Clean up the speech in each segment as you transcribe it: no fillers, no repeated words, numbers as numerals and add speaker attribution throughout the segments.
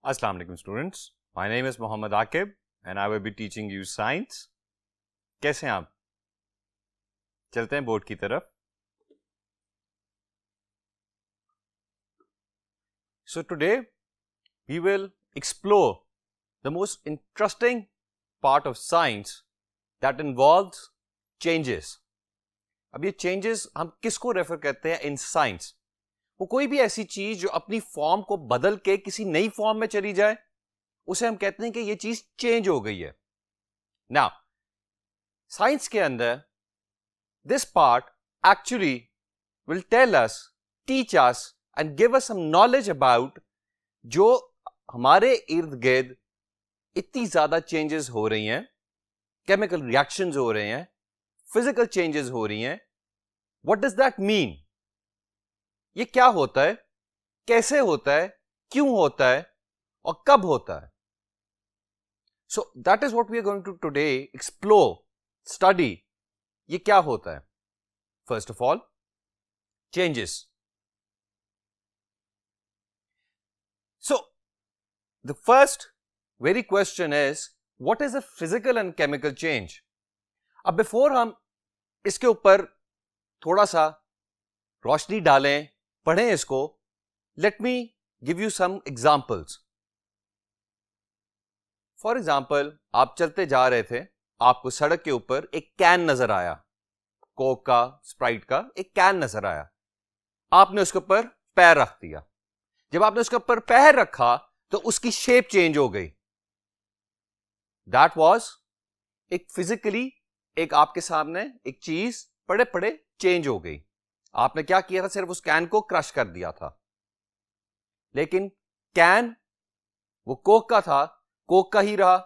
Speaker 1: Assalamu alaikum students. My name is Mohammad Akib and I will be teaching you science. कैसे हैं आप? चलते हैं बोर्ड की तरफ. So today we will explore the most interesting part of science that involves changes. अब ये changes हम किसको रेफर करते हैं in science? वो कोई भी ऐसी चीज जो अपनी फॉर्म को बदल के किसी नई फॉर्म में चली जाए उसे हम कहते हैं कि ये चीज चेंज हो गई है. नाउ साइंस के अंदर this part actually will tell us, teach us and give us some knowledge about जो हमारे इर्द गिर्द इतनी ज्यादा चेंजेस हो रही हैं, केमिकल रिएक्शंस हो रहे हैं, फिजिकल चेंजेस हो रही हैं. What does that mean? ये क्या होता है, कैसे होता है, क्यों होता है और कब होता है? So that is what we are going to today explore, study. ये क्या होता है? First of all, changes. So the first very question is what is a physical and chemical change. अब बिफोर हम इसके ऊपर थोड़ा सा रोशनी डालें, पढ़ें इसको, let me give you some examples. For example, आप चलते जा रहे थे, आपको सड़क के ऊपर एक कैन नजर आया, कोक का, स्प्राइट का एक कैन नजर आया. आपने उसके ऊपर पैर रख दिया. जब आपने उसके ऊपर पैर रखा तो उसकी शेप चेंज हो गई. दैट वॉज एक फिजिकली, एक आपके सामने एक चीज पड़े पड़े चेंज हो गई. आपने क्या किया था? सिर्फ उस कैन को क्रश कर दिया था. लेकिन कैन वो कोक का था, कोक का ही रहा,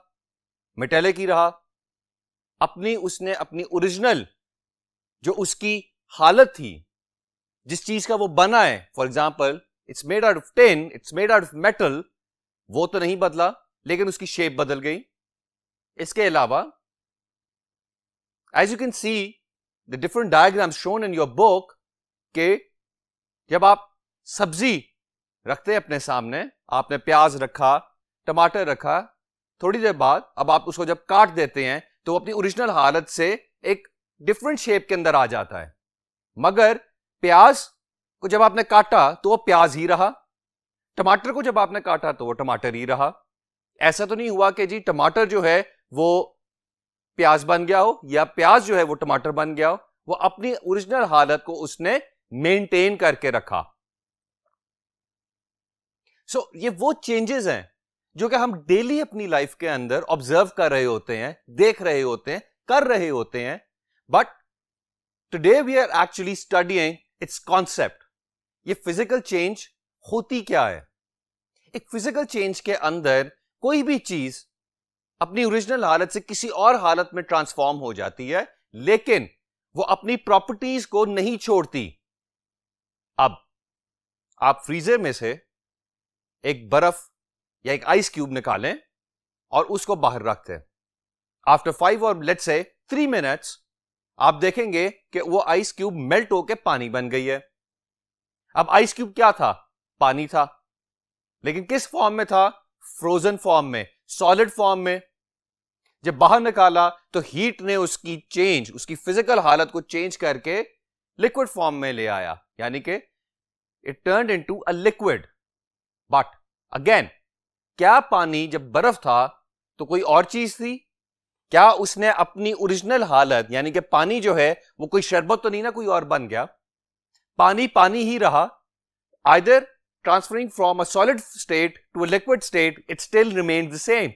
Speaker 1: मेटेलिक ही रहा. उसने अपनी ओरिजिनल जो उसकी हालत थी, जिस चीज का वो बना है, for example it's made out of tin, it's made out of metal, वो तो नहीं बदला, लेकिन उसकी शेप बदल गई. इसके अलावा as you can see the different diagrams shown in your book कि जब आप सब्जी रखते हैं अपने सामने, आपने प्याज रखा, टमाटर रखा, थोड़ी देर बाद अब आप उसको जब काट देते हैं तो वो अपनी ओरिजिनल हालत से एक डिफरेंट शेप के अंदर आ जाता है. मगर प्याज को जब आपने काटा तो वो प्याज ही रहा, टमाटर को जब आपने काटा तो वो टमाटर ही रहा. ऐसा तो नहीं हुआ कि जी टमाटर जो है वो प्याज बन गया हो या प्याज जो है वो टमाटर बन गया हो. वो अपनी ओरिजिनल हालत को उसने मेंटेन करके रखा. सो ये वो चेंजेस हैं जो कि हम डेली अपनी लाइफ के अंदर ऑब्जर्व कर रहे होते हैं, देख रहे होते हैं, कर रहे होते हैं. But today we are actually studying its concept. ये फिजिकल चेंज होती क्या है? एक फिजिकल चेंज के अंदर कोई भी चीज अपनी ओरिजिनल हालत से किसी और हालत में ट्रांसफॉर्म हो जाती है, लेकिन वो अपनी प्रॉपर्टीज को नहीं छोड़ती. अब आप फ्रीजर में से एक बर्फ या एक आइस क्यूब निकालें और उसको बाहर रखते हैं. आफ्टर 5 और लेट्स से 3 मिनट्स आप देखेंगे कि वो आइस क्यूब मेल्ट होकर पानी बन गई है. अब आइस क्यूब क्या था? पानी था, लेकिन किस फॉर्म में था? फ्रोजन फॉर्म में, सॉलिड फॉर्म में. जब बाहर निकाला तो हीट ने उसकी फिजिकल हालत को चेंज करके लिक्विड फॉर्म में ले आया, यानी कि it turned into a liquid. But again, क्या पानी जब बर्फ था तो कोई और चीज थी? क्या उसने अपनी ओरिजिनल हालत, यानी कि पानी जो है वो कोई शरबत तो नहीं ना कोई और बन गया? पानी पानी ही रहा. Either transferring from a solid state to a liquid state, it still remained the same.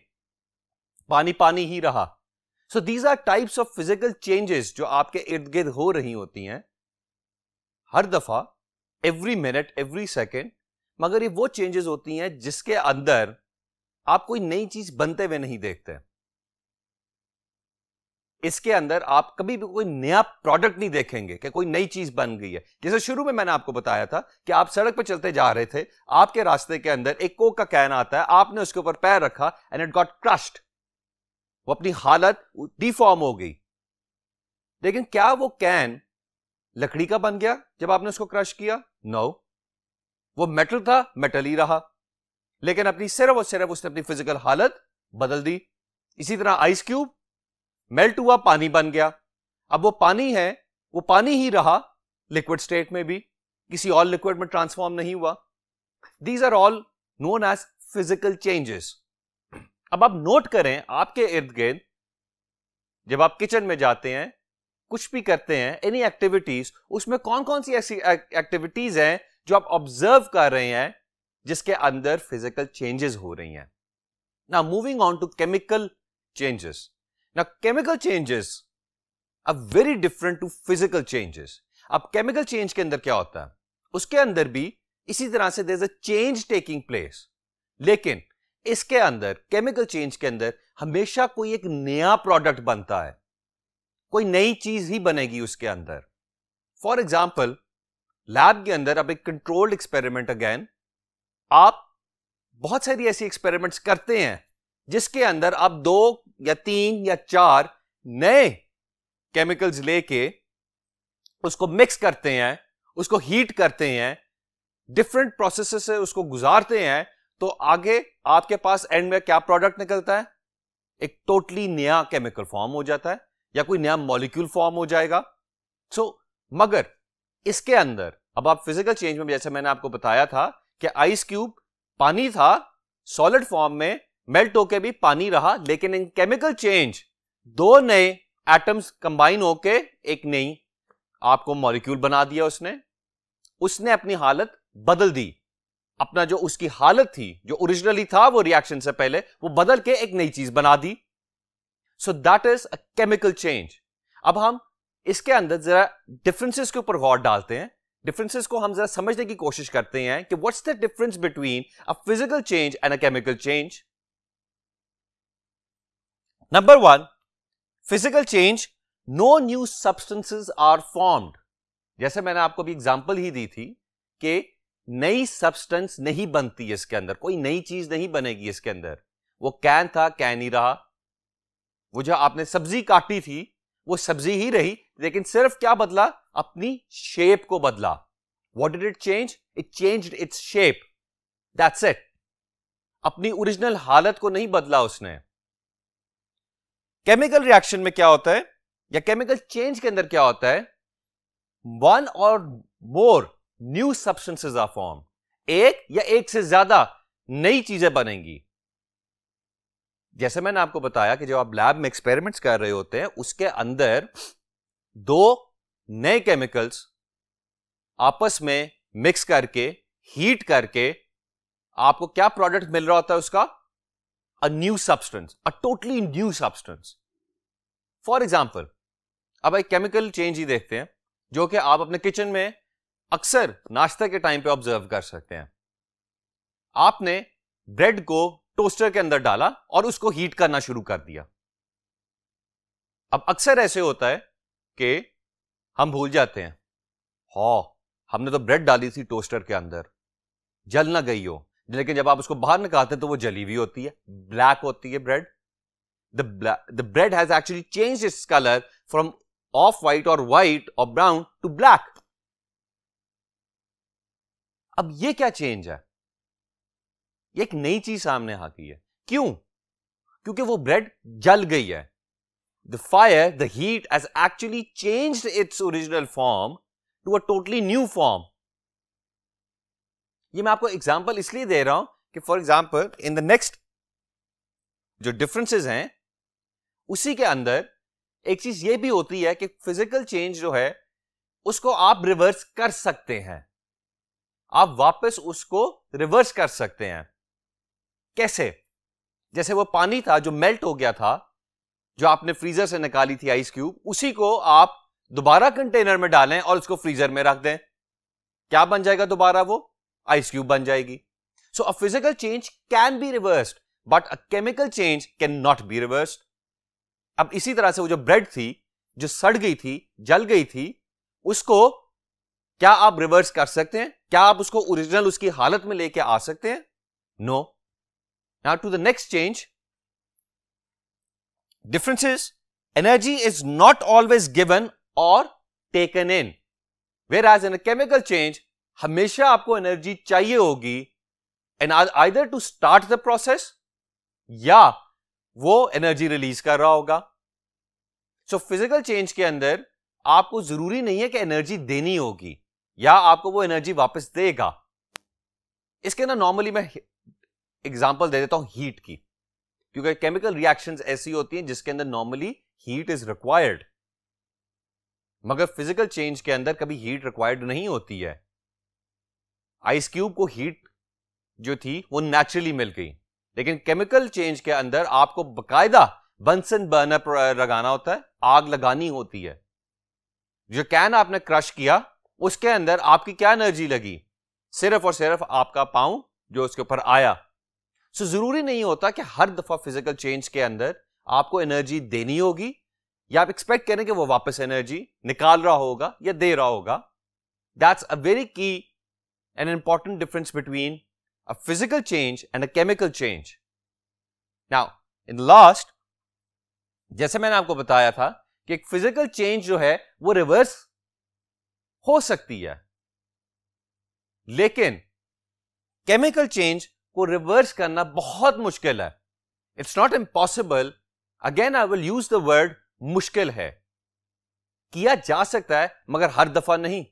Speaker 1: पानी पानी ही रहा. So these are types of physical changes जो आपके इर्द गिर्द हो रही होती हैं हर दफा, एवरी मिनट, एवरी सेकेंड. मगर ये वो चेंजेस होती हैं जिसके अंदर आप कोई नई चीज बनते हुए नहीं देखते. इसके अंदर आप कभी भी कोई नया प्रोडक्ट नहीं देखेंगे कि कोई नई चीज बन गई है. जैसे शुरू में मैंने आपको बताया था कि आप सड़क पर चलते जा रहे थे, आपके रास्ते के अंदर एक कोक का कैन आता है, आपने उसके ऊपर पैर रखा एंड इट गॉट क्रश्ड. वो अपनी हालत डिफॉर्म हो गई. लेकिन क्या वो कैन लकड़ी का बन गया जब आपने उसको क्रश किया? नो. वो मेटल था, मेटल ही रहा. लेकिन अपनी सिर्फ और सिर्फ उसने अपनी फिजिकल हालत बदल दी। इसी तरह आइस क्यूब मेल्ट हुआ, पानी बन गया। अब वो पानी है, वो पानी ही रहा लिक्विड स्टेट में भी, किसी और लिक्विड में ट्रांसफॉर्म नहीं हुआ। These are all known as physical changes. अब आप नोट करें आपके इर्द गिर्द, जब आप किचन में जाते हैं, कुछ भी करते हैं, एनी एक्टिविटीज, उसमें कौन कौन सी ऐसी एक्टिविटीज हैं जो आप ऑब्जर्व कर रहे हैं जिसके अंदर फिजिकल चेंजेस हो रही हैं। Now moving on to chemical changes. Now chemical changes are very different to physical changes. अब केमिकल चेंज के अंदर क्या होता है, उसके अंदर भी इसी तरह से there is a change taking place, लेकिन इसके अंदर केमिकल चेंज के अंदर हमेशा कोई एक नया प्रोडक्ट बनता है, कोई नई चीज ही बनेगी उसके अंदर। फॉर एग्जाम्पल लैब के अंदर अब एक कंट्रोल्ड एक्सपेरिमेंट, अगेन आप बहुत सारी ऐसी एक्सपेरिमेंट्स करते हैं जिसके अंदर आप 2 या 3 या 4 नए केमिकल्स लेके उसको मिक्स करते हैं, उसको हीट करते हैं, डिफरेंट प्रोसेसेस से उसको गुजारते हैं, तो आगे आपके पास एंड में क्या प्रोडक्ट निकलता है, एक टोटली नया केमिकल फॉर्म हो जाता है या कोई नया मॉलिक्यूल फॉर्म हो जाएगा। मगर इसके अंदर अब आप फिजिकल चेंज में, जैसे मैंने आपको बताया था कि आइस क्यूब पानी था, सॉलिड फॉर्म में मेल्ट होके भी पानी रहा, लेकिन इन केमिकल चेंज 2 नए एटम्स कंबाइन होके एक नई आपको मॉलिक्यूल बना दिया उसने अपनी हालत बदल दी। अपना जो उसकी हालत थी, जो ओरिजिनली था वो रिएक्शन से पहले, वो बदल के एक नई चीज बना दी। So that is a chemical change. अब हम इसके अंदर जरा डिफरेंसेस के ऊपर गौर डालते हैं, डिफरेंसेस को हम जरा समझने की कोशिश करते हैं कि what's the difference between a physical change and a chemical change. Number 1, physical change, no new substances are formed. जैसे मैंने आपको भी एग्जांपल ही दी थी कि नई सब्सटेंस नहीं बनती है इसके अंदर, कोई नई चीज नहीं बनेगी इसके अंदर। वो कैन था, कैन ही रहा। वो जो आपने सब्जी काटी थी वो सब्जी ही रही, लेकिन सिर्फ क्या बदला, अपनी शेप को बदला। What did it change? It changed its shape, that's it. अपनी ओरिजिनल हालत को नहीं बदला उसने। केमिकल रिएक्शन में क्या होता है, या केमिकल चेंज के अंदर क्या होता है, 1 or more new substances are form. एक या एक से ज्यादा नई चीजें बनेंगी। जैसे मैंने आपको बताया कि जब आप लैब में एक्सपेरिमेंट्स कर रहे होते हैं, उसके अंदर 2 नए केमिकल्स आपस में मिक्स करके, हीट करके आपको क्या प्रोडक्ट मिल रहा होता है उसका, a new substance, a totally new substance. For example अब एक केमिकल चेंज ही देखते हैं जो कि आप अपने किचन में अक्सर नाश्ते के टाइम पे ऑब्जर्व कर सकते हैं। आपने ब्रेड को टोस्टर के अंदर डाला और उसको हीट करना शुरू कर दिया। अब अक्सर ऐसे होता है कि हम भूल जाते हैं, हमने तो ब्रेड डाली थी टोस्टर के अंदर, जल ना गई हो, लेकिन जब आप उसको बाहर निकालते हैं तो वो जली हुई होती है, ब्लैक होती है bread. The bread has actually changed its color from off-white or white or brown to black. अब ये क्या चेंज है? ये एक नई चीज सामने आ गई है। क्यों? क्योंकि वो ब्रेड जल गई है। The fire, the heat has actually changed its original form to a totally new form. ये मैं आपको एग्जांपल इसलिए दे रहा हूं कि for example in the next जो डिफरेंसेस हैं उसी के अंदर एक चीज ये भी होती है कि फिजिकल चेंज जो है उसको आप रिवर्स कर सकते हैं, आप वापस उसको रिवर्स कर सकते हैं। कैसे? जैसे वो पानी था जो मेल्ट हो गया था, जो आपने फ्रीजर से निकाली थी आइस क्यूब, उसी को आप दोबारा कंटेनर में डालें और उसको फ्रीजर में रख दें, क्या बन जाएगा दोबारा? वो आइस क्यूब बन जाएगी। So a physical change can be reversed but a chemical change can not be reversed. अब इसी तरह से वो जो ब्रेड थी जो सड़ गई थी, जल गई थी, उसको क्या आप रिवर्स कर सकते हैं? क्या आप उसको ओरिजिनल उसकी हालत में लेके आ सकते हैं? No. Now to the next change. Differences, energy is not always given और taken in, whereas in a chemical change हमेशा आपको एनर्जी चाहिए होगी, and either to start the process या वो एनर्जी रिलीज कर रहा होगा. सो फिजिकल चेंज के अंदर आपको जरूरी नहीं है कि एनर्जी देनी होगी या आपको वो एनर्जी वापस देगा. इसके अंदर नॉर्मली मैं एग्जांपल दे देता हूं हीट की, क्योंकि केमिकल रिएक्शंस ऐसी होती हैं जिसके अंदर नॉर्मली हीट इज रिक्वायर्ड, मगर फिजिकल चेंज के अंदर कभी हीट रिक्वायर्ड नहीं होती है. आइस क्यूब को हीट जो थी वो नेचुरली मिल गई, लेकिन केमिकल चेंज के अंदर आपको बकायदा बंसन बर्नर लगाना होता है, आग लगानी होती है. जो कैन आपने क्रश किया उसके अंदर आपकी क्या एनर्जी लगी? सिर्फ और सिर्फ आपका पांव जो उसके ऊपर आया. सो जरूरी नहीं होता कि हर दफा फिजिकल चेंज के अंदर आपको एनर्जी देनी होगी या आप एक्सपेक्ट करें कि वो वापस एनर्जी निकाल रहा होगा या दे रहा होगा. दैट्स अ वेरी की and important difference between a physical change and a chemical change. Now, in the last, जैसे मैंने आपको बताया था कि एक फिजिकल चेंज जो है वो रिवर्स हो सकती है, लेकिन केमिकल चेंज को रिवर्स करना बहुत मुश्किल है. It's not impossible. Again I will use the word मुश्किल है. किया जा सकता है मगर हर दफा नहीं.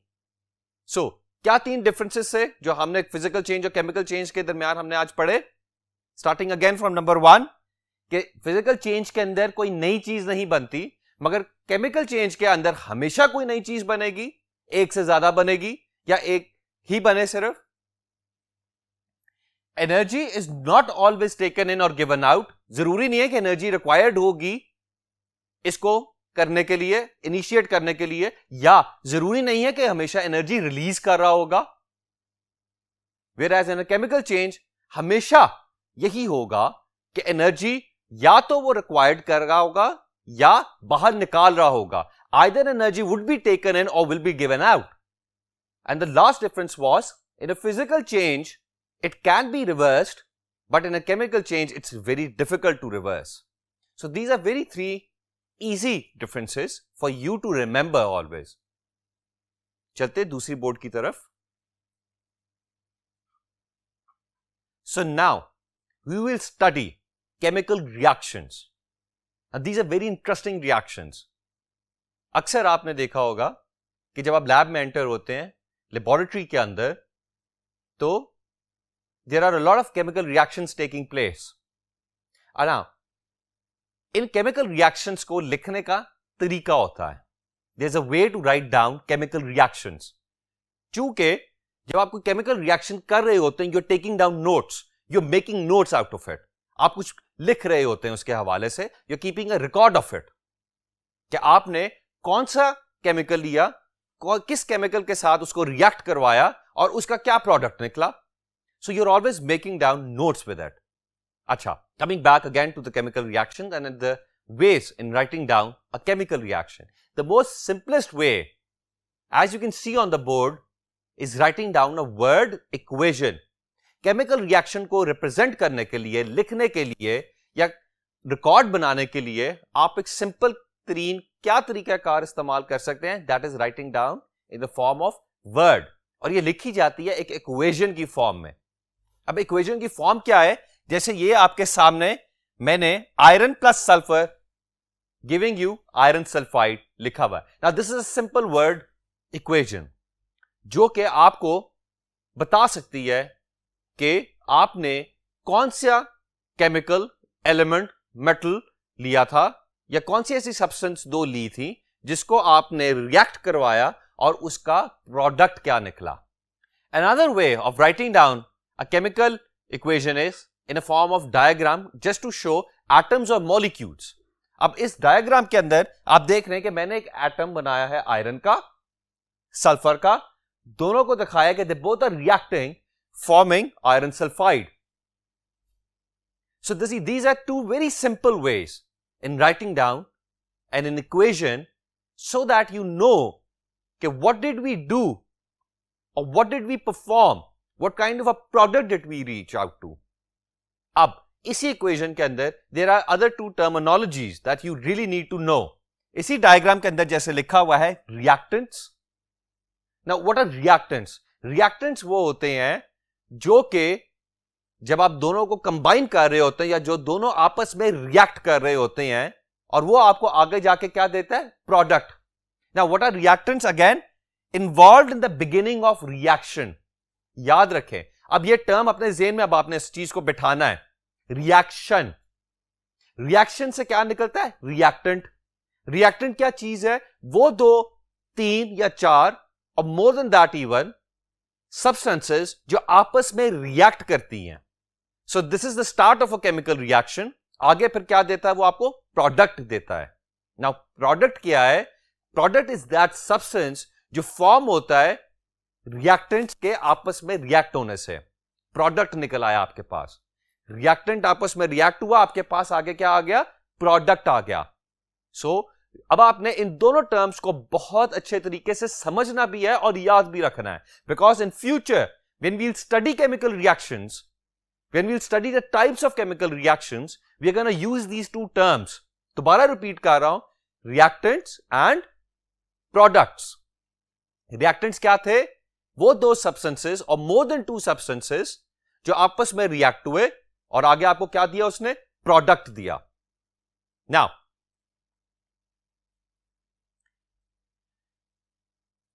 Speaker 1: सो क्या 3 डिफरेंसेस है जो हमने फिजिकल चेंज और केमिकल चेंज के दरमियान हमने आज पढ़े? स्टार्टिंग अगेन फ्रॉम नंबर 1 कि फिजिकल चेंज के अंदर कोई नई चीज नहीं बनती, मगर केमिकल चेंज के अंदर हमेशा कोई नई चीज बनेगी, एक से ज्यादा बनेगी या एक ही बने सिर्फ. Energy is not always taken in और गिवन आउट. जरूरी नहीं है कि एनर्जी रिक्वायर्ड होगी इसको करने के लिए, इनिशिएट करने के लिए, या जरूरी नहीं है कि हमेशा एनर्जी रिलीज कर रहा होगा. Whereas in a chemical change हमेशा यही होगा कि एनर्जी या तो वो रिक्वायर्ड कर रहा होगा या बाहर निकाल रहा होगा. Either energy would be taken in or will be given out. And the last difference was, in a physical change it can be reversed, but in a chemical change it's very difficult to reverse. So these are very 3 easy differences for you to remember always. चलते दूसरी board की तरफ. So now we will study chemical reactions. And these are very interesting reactions. अक्सर आपने देखा होगा कि जब आप लैब में एंटर होते हैं, लेबोरेटरी के अंदर, तो there are a lot of chemical reactions taking place. And now इन केमिकल रिएक्शंस को लिखने का तरीका होता है. There is a way to write down chemical reactions. चूंकि जब आप कोई केमिकल रिएक्शन कर रहे होते हैं, you are taking down notes, you are making notes out of it. आप कुछ लिख रहे होते हैं उसके हवाले से, you are keeping a record of it कि आपने कौन सा केमिकल लिया, किस केमिकल के साथ उसको रिएक्ट करवाया और उसका क्या प्रोडक्ट निकला. So you are always making down notes with it. Acha, coming back again to the chemical reaction and the ways in writing down a chemical reaction. The most simplest way, as you can see on the board, is writing down a word equation. Chemical reaction को represent करने के लिए, लिखने के लिए या record बनाने के लिए आप एक सिंपल तरीन क्या तरीकाकार इस्तेमाल कर सकते हैं? That is writing down in the form of word. और ये लिखी जाती है एक इक्वेशन की फॉर्म में. अब इक्वेशन की फॉर्म क्या है? जैसे ये आपके सामने मैंने iron plus sulphur giving you iron sulphide लिखा हुआ है. Now this is a simple word equation जो कि आपको बता सकती है कि आपने कौन सा केमिकल एलिमेंट मेटल लिया था या कौन सी ऐसी सब्सटेंस 2 ली थी जिसको आपने रिएक्ट करवाया और उसका प्रोडक्ट क्या निकला. Another way of writing down a chemical equation is in a form of diagram just to show atoms or molecules. अब इस डायग्राम के अंदर आप देख रहे हैं कि मैंने एक एटम बनाया है आयरन का, सल्फर का, दोनों को दिखाया कि they both are reacting forming iron sulfide. So these are 2 very simple ways in writing down an equation so that you know कि what did we do or what did we perform, what kind of a product did we reach out to. अब इसी equation के अंदर there are other 2 terminologies that you really need to know. इसी diagram के अंदर जैसे लिखा हुआ है reactants. Now what are reactants? Reactants वो होते हैं जो कि जब आप दोनों को कंबाइन कर रहे होते हैं या जो दोनों आपस में रिएक्ट कर रहे होते हैं, और वो आपको आगे जाके क्या देता है? Product. Now what are reactants? Again involved in the beginning of reaction. याद रखें, अब ये टर्म अपने ज़हन में अब आपने इस चीज को बिठाना है. रिएक्शन. रिएक्शन से क्या निकलता है? रिएक्टेंट. रिएक्टेंट क्या चीज है? वो 2, 3 या 4 और more than that even substances जो आपस में रिएक्ट करती हैं. So this is the start of a chemical reaction. आगे फिर क्या देता है? वो आपको प्रोडक्ट देता है. नाउ प्रोडक्ट क्या है? प्रोडक्ट इज दैट सब्सटेंस जो फॉर्म होता है रिएक्टेंट्स के आपस में रिएक्ट होने से. प्रोडक्ट निकल आया आपके पास. रिएक्टेंट आपस में रिएक्ट हुआ, आपके पास आगे क्या आ गया? प्रोडक्ट आ गया. सो अब आपने इन दोनों टर्म्स को बहुत अच्छे तरीके से समझना भी है और याद भी रखना है, because in future when we will study chemical reactions, when we will study the types of chemical reactions, we are gonna use these two terms. दोबारा रिपीट कर रहा हूं, रिएक्टेंट्स एंड प्रोडक्ट्स. रिएक्टेंट्स क्या थे? वो 2 सब्सटेंसेस और more than 2 substances जो आपस में रिएक्ट हुए और आगे आपको क्या दिया उसने? प्रोडक्ट दिया. नाउ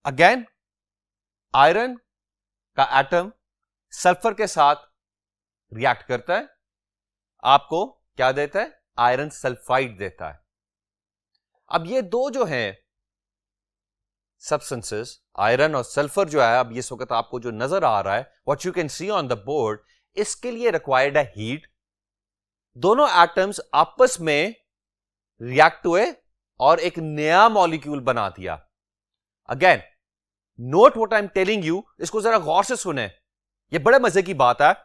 Speaker 1: अगेन आयरन का एटम सल्फर के साथ रिएक्ट करता है, आपको क्या देता है? आयरन सल्फाइड देता है. अब ये 2 जो हैं सब्सटेंसेस, आयरन और सल्फर जो है, अब इस वक्त आपको जो नजर आ रहा है, what you can C on the board, इसके लिए रिक्वायर्ड है हीट. दोनों एटम्स आपस में रिएक्ट हुए और एक नया मॉलिक्यूल बना दिया. Again note what I am telling you, इसको जरा गौर से सुने, ये बड़े मजे की बात है.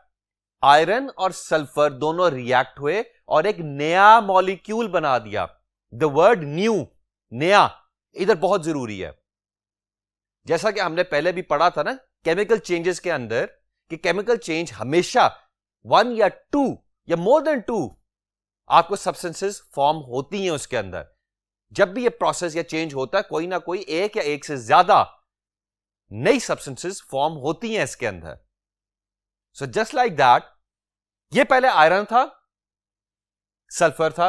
Speaker 1: आयरन और सल्फर दोनों रिएक्ट हुए और एक नया मॉलिक्यूल बना दिया. द वर्ड न्यू, नया, इधर बहुत जरूरी है. जैसा कि हमने पहले भी पढ़ा था ना केमिकल चेंजेस के अंदर, कि केमिकल चेंज हमेशा 1 या 2 या मोर देन 2 आपको सब्सटेंसेस फॉर्म होती हैं उसके अंदर. जब भी ये प्रोसेस या चेंज होता है, कोई ना कोई एक या एक से ज्यादा नई सब्सटेंसेस फॉर्म होती हैं इसके अंदर. सो जस्ट लाइक दैट, ये पहले आयरन था, सल्फर था,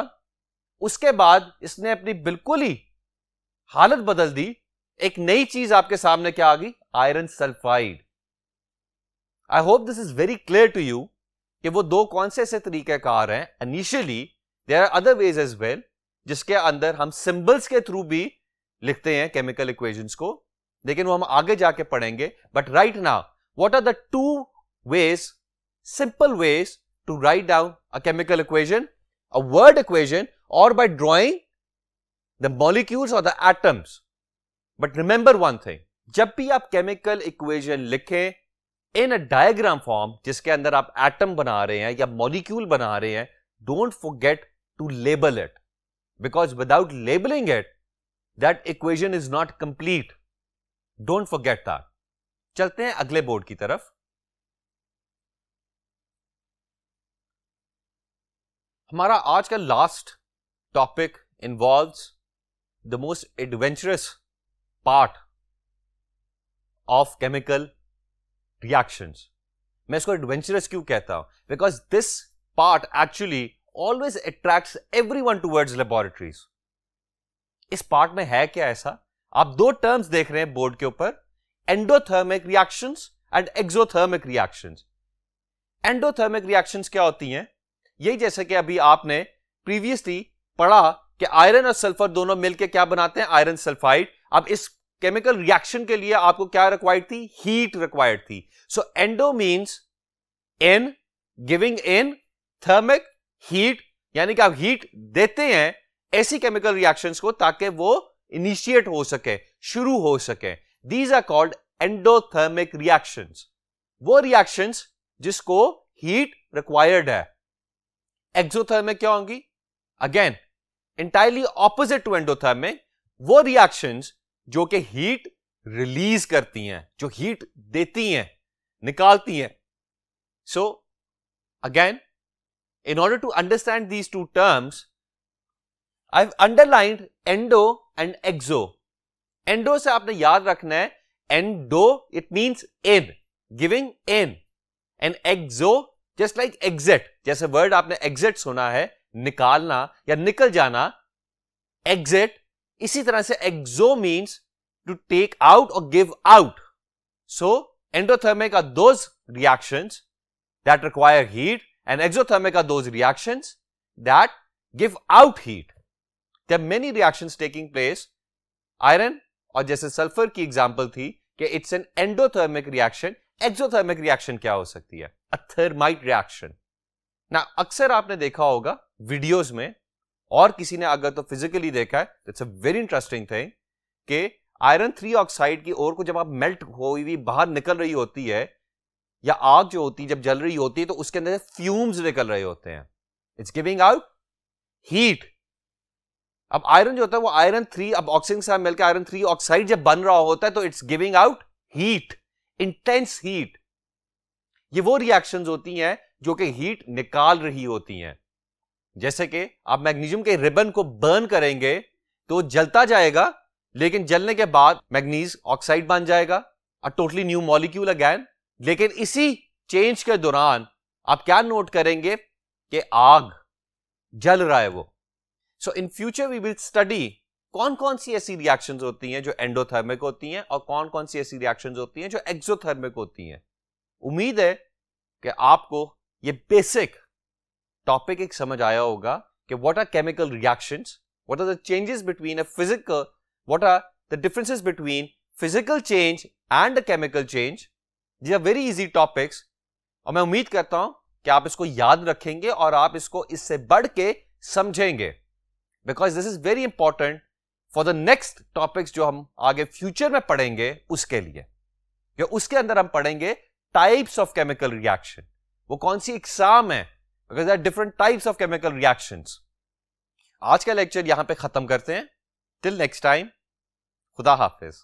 Speaker 1: उसके बाद इसने अपनी बिल्कुल ही हालत बदल दी. एक नई चीज आपके सामने क्या आ गई? Iron sulphide. I hope this is very clear to you कि वो 2 कौन से ऐसे तरीकेकार हैं. Initially there are other ways as well, जिसके अंदर हम सिंबल्स के थ्रू भी लिखते हैं केमिकल इक्वेशंस को, लेकिन वो हम आगे जाके पढ़ेंगे. But right now, what are the 2 ways, simple ways to write down a chemical equation, a word equation, or by drawing the molecules or the atoms. But remember one thing, जब भी आप chemical equation लिखें in a diagram form, जिसके अंदर आप atom बना रहे हैं या molecule बना रहे हैं, don't forget to label it, because without labeling it, that equation is not complete. Don't forget that. चलते हैं अगले बोर्ड की तरफ. हमारा आज का last topic involves the most adventurous part of chemical reactions. मैं इसको एडवेंचरस क्यों कहता हूं? Because this part actually always attracts everyone towards laboratories. इस पार्ट में है क्या ऐसा? आप 2 टर्म्स देख रहे हैं बोर्ड के ऊपर, endothermic reactions and exothermic reactions. Endothermic reactions क्या होती हैं? यही जैसे कि अभी आपने प्रीवियसली पढ़ा कि आयरन और सल्फर दोनों मिलकर क्या बनाते हैं? Iron sulphide. अब इस केमिकल रिएक्शन के लिए आपको क्या रिक्वायर्ड थी? हीट रिक्वायर्ड थी. So endo means in, giving in, thermic heat, यानी कि आप हीट देते हैं ऐसी केमिकल रिएक्शंस को ताकि वो इनिशिएट हो सके, शुरू हो सके. These are called endothermic reactions. वो रिएक्शंस जिसको हीट रिक्वायर्ड है. एक्सोथर्मिक क्या होंगी? Again entirely opposite to endothermic, वो रिएक्शंस जो कि हीट रिलीज करती हैं, जो हीट देती हैं, निकालती हैं. So again, in order to understand these 2 terms, I have underlined endo and exo. Endo से आपने याद रखना है endo, it means in, giving in, and exo just like exit, जैसे वर्ड आपने एग्जिट सुना है, निकालना या निकल जाना, एग्जिट, इसी तरह से exo means to take out और give out. So endothermic are those reactions that require heat and exothermic are those reactions that give out heat. There are many reactions taking place. Iron और जैसे sulphur की example थी कि it's an endothermic reaction. Exothermic reaction क्या हो सकती है? अ thermite reaction. ना अक्सर आपने देखा होगा वीडियोस में, और किसी ने अगर तो फिजिकली देखा है, it's a very interesting thing कि आयरन 3 ऑक्साइड की ओर को जब आप मेल्ट हुई बाहर निकल रही होती है, या आग जो होती है जब जल रही होती है, तो उसके अंदर फ्यूम्स निकल रहे होते हैं. It's giving out heat. अब आयरन जो होता है वो आयरन 3, अब ऑक्सीजन के साथ मिलकर आयरन 3 ऑक्साइड जब बन रहा होता है तो it's giving out heat, intense heat. ये वो रिएक्शंस होती हैं जो कि हीट निकाल रही होती हैं. जैसे कि आप मैग्नीशियम के रिबन को बर्न करेंगे तो जलता जाएगा, लेकिन जलने के बाद मैग्नीज ऑक्साइड बन जाएगा, a totally new molecule again. लेकिन इसी चेंज के दौरान आप क्या नोट करेंगे कि आग जल रहा है वो. So in future we will study कौन कौन सी ऐसी रिएक्शंस होती हैं जो एंडोथर्मिक होती हैं और कौन कौन सी ऐसी रिएक्शंस होती हैं जो एक्सोथर्मिक होती हैं. उम्मीद है कि आपको ये बेसिक टॉपिक एक समझ आया होगा कि what are chemical reactions, what are the changes between a physical, what are the differences between physical change and a chemical change. These are very easy topics और मैं उम्मीद करता हूं कि आप इसको याद रखेंगे और आप इसको इससे बढ़ के समझेंगे, because this is very important for the next topics जो हम आगे फ्यूचर में पढ़ेंगे उसके लिए. कि उसके अंदर हम पढ़ेंगे टाइप्स ऑफ केमिकल रिएक्शन, वो कौन सी एग्जाम है, because there are different types of chemical reactions. आज का लेक्चर यहां पे खत्म करते हैं. टिल नेक्स्ट टाइम, खुदा हाफिज.